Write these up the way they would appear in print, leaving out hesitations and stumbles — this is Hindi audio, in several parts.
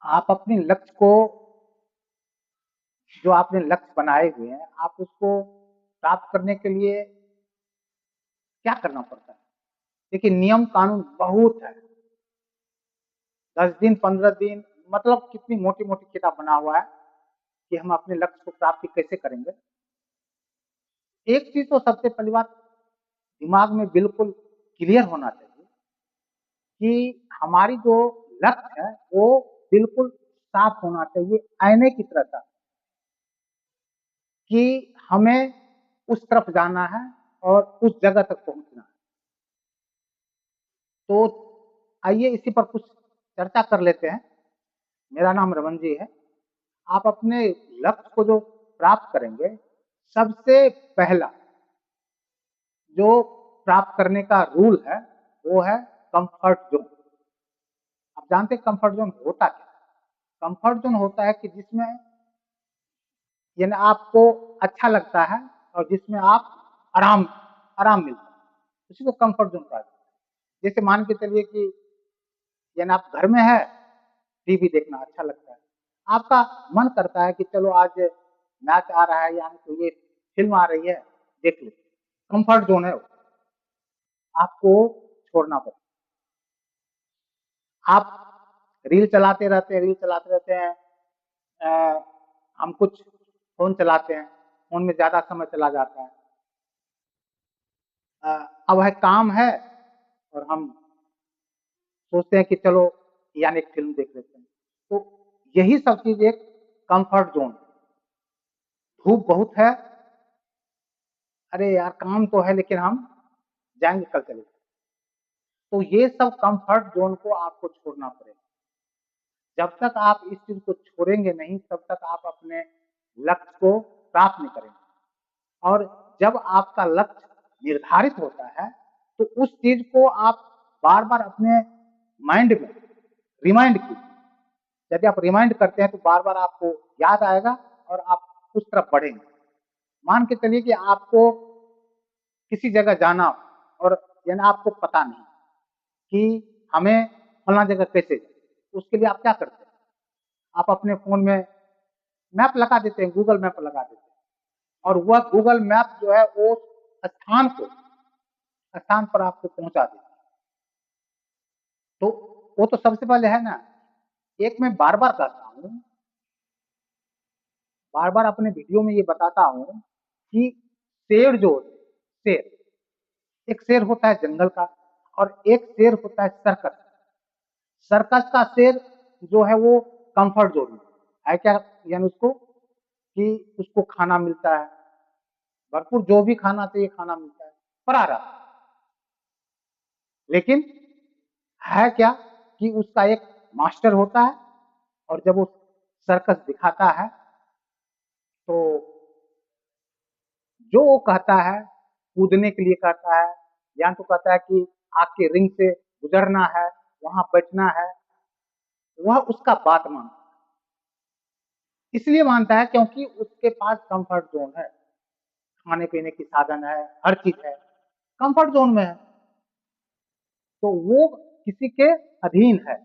आप अपने लक्ष्य को, जो आपने लक्ष्य बनाए हुए हैं, आप उसको प्राप्त करने के लिए क्या करना पड़ता है? देखिए, नियम कानून बहुत है। 10 दिन 15 दिन, मतलब कितनी मोटी मोटी किताब बना हुआ है कि हम अपने लक्ष्य को प्राप्ति कैसे करेंगे। एक चीज तो सबसे पहली बात दिमाग में बिल्कुल क्लियर होना चाहिए कि हमारी जो लक्ष्य है वो बिल्कुल साफ होना चाहिए, आईने की तरह साफ, कि हमें उस तरफ जाना है और उस जगह तक पहुंचना है। तो आइए इसी पर कुछ चर्चा कर लेते हैं। मेरा नाम रमन जी है। आप अपने लक्ष्य को जो प्राप्त करेंगे, सबसे पहला जो प्राप्त करने का रूल है वो है कंफर्ट जोन। आप जानते हैं कंफर्ट जोन होता क्या है? कंफर्ट जोन होता है कि जिसमें यानी आपको अच्छा लगता है और जिसमें आप आराम आराम मिलता है, उसी को कंफर्ट जोन कहा जाता है। जैसे मान के चलिए कि यानी आप घर में है, टीवी देखना अच्छा लगता है, आपका मन करता है कि चलो आज मैच आ रहा है, यानी तो ये फिल्म आ रही है, देख ले। कंफर्ट जोन है वो, आपको छोड़ना पड़ता है। आप रील चलाते रहते हैं, रील चलाते रहते हैं। अ, हम कुछ फोन चलाते हैं, फोन में ज्यादा समय चला जाता है। अ, अब है काम है और हम सोचते हैं कि चलो यानी एक फिल्म देख लेते हैं। तो यही सब चीज एक कंफर्ट जोन। धूप बहुत है, अरे यार काम तो है लेकिन हम जाएंगे कल चले। तो ये सब कंफर्ट जोन को आपको छोड़ना पड़ेगा। जब तक आप इस चीज को छोड़ेंगे नहीं, तब तक आप अपने लक्ष्य को प्राप्त नहीं करेंगे। और जब आपका लक्ष्य निर्धारित होता है, तो उस चीज को आप बार बार अपने माइंड में रिमाइंड कीजिए। यदि आप रिमाइंड करते हैं तो बार बार आपको याद आएगा और आप उस तरफ बढ़ेंगे। मान के चलिए कि आपको किसी जगह जाना हो और यानी आपको पता नहीं कि हमें फला जगह कैसे जाए, उसके लिए आप क्या करते हैं? आप अपने फोन में मैप लगा देते हैं, गूगल मैप लगा देते हैं, और वह गूगल मैप जो है वो स्थान को स्थान पर आपको पहुंचा देती है। तो वो तो सबसे पहले है ना। एक मैं बार बार कहता हूँ, बार बार अपने वीडियो में ये बताता हूँ कि शेर जो शेर, एक शेर होता है जंगल का और एक शेर होता है सर्कस। सर्कस का शेर जो है वो कंफर्ट जोन में है क्या, यानी उसको कि उसको खाना मिलता है भरपूर, जो भी खाना चाहिए खाना मिलता है, पर आ रहा। लेकिन है क्या कि उसका एक मास्टर होता है, और जब वो सर्कस दिखाता है तो जो वो कहता है, कूदने के लिए कहता है, या तो कहता है कि आग के रिंग से गुजरना है, वहां बैठना है, वह उसका बात मानता है। इसलिए मानता है क्योंकि उसके पास कंफर्ट जोन है, खाने पीने की साधन है, हर चीज है, कंफर्ट जोन में है। तो वो किसी के अधीन है,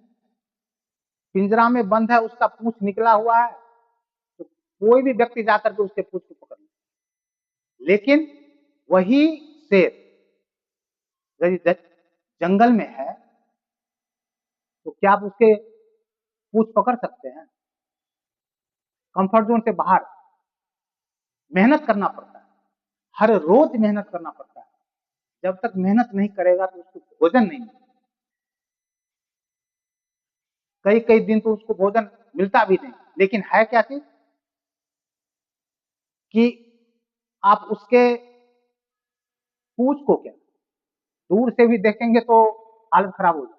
पिंजरा में बंद है, उसका पूंछ निकला हुआ है, तो कोई भी व्यक्ति जाकर के उसके पूंछ को पकड़ ले। लेकिन वही शेर यदि जंगल में है, तो क्या आप उसके पूंछ पकड़ सकते हैं? कंफर्ट जोन से बाहर मेहनत करना पड़ता है, हर रोज मेहनत करना पड़ता है। जब तक मेहनत नहीं करेगा तो उसको भोजन नहीं मिलेगा। कई कई दिन तो उसको भोजन मिलता भी नहीं। लेकिन है क्या चीज कि आप उसके पूंछ को क्या दूर से भी देखेंगे तो हालत खराब हो जाए,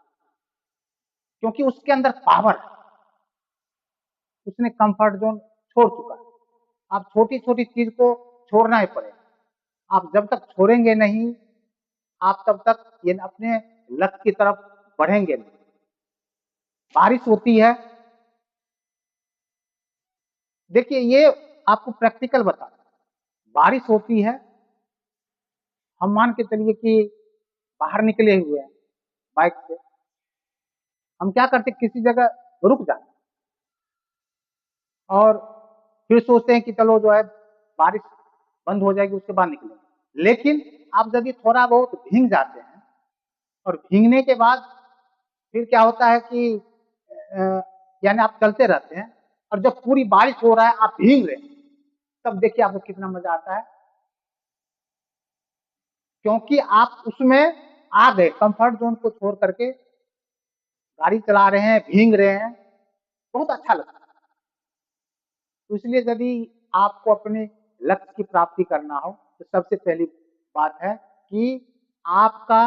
क्योंकि उसके अंदर पावर है, उसने कंफर्ट जोन छोड़ चुका है। आप छोटी छोटी चीज को छोड़ना ही पड़ेगा। आप जब तक छोड़ेंगे नहीं, आप तब तक ये अपने लक्ष्य की तरफ बढ़ेंगे नहीं। बारिश होती है, देखिए ये आपको प्रैक्टिकल बता, बारिश होती है, हम मान के चलिए कि बाहर निकले हुए हैं बाइक से, हम क्या करते किसी जगह रुक जाते, और फिर सोचते हैं कि चलो जो है बारिश बंद हो जाएगी उसके बाद निकलेंगे। लेकिन आप यदि थोड़ा बहुत भीग जाते हैं और भीगने के बाद फिर क्या होता है कि यानी आप चलते रहते हैं और जब पूरी बारिश हो रहा है आप भीग रहे हैं, तब देखिए आपको कितना मजा आता है, क्योंकि आप उसमें आ गए, कंफर्ट जोन को छोड़ करके गाड़ी चला रहे हैं, भीग रहे हैं, बहुत अच्छा लगता है। तो इसलिए यदि आपको अपने लक्ष्य की प्राप्ति करना हो तो सबसे पहली बात है कि आपका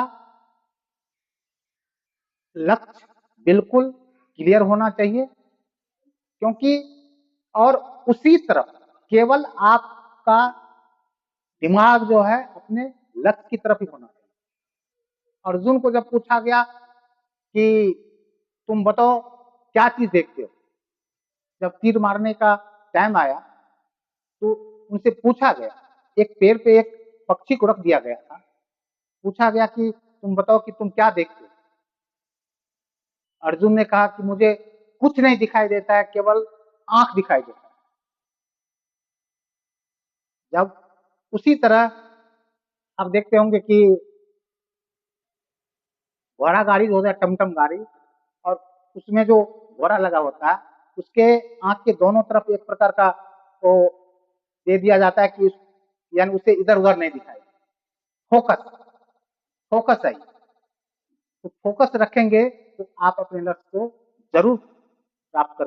लक्ष्य बिल्कुल क्लियर होना चाहिए, क्योंकि और उसी तरफ केवल आपका दिमाग जो है अपने लक्ष्य की तरफ ही होना चाहिए। अर्जुन को जब पूछा गया कि तुम बताओ क्या चीज देखते हो, जब तीर मारने का टाइम आया तो उनसे पूछा गया, एक पेड़ पे एक पक्षी को रख दिया गया था, पूछा गया कि तुम बताओ कि तुम क्या देखते हो। अर्जुन ने कहा कि मुझे कुछ नहीं दिखाई देता है, केवल आंख दिखाई देता है। जब उसी तरह आप देखते होंगे कि घोड़ा गाड़ी जो होता है, टमटम गाड़ी, और उसमें जो घोड़ा लगा होता है उसके आंख के दोनों तरफ एक प्रकार का वो दे दिया जाता है कि यानी उसे इधर उधर नहीं दिखाई, फोकस, फोकस है। तो फोकस रखेंगे तो आप अपने लक्ष्य को जरूर प्राप्त करेंगे।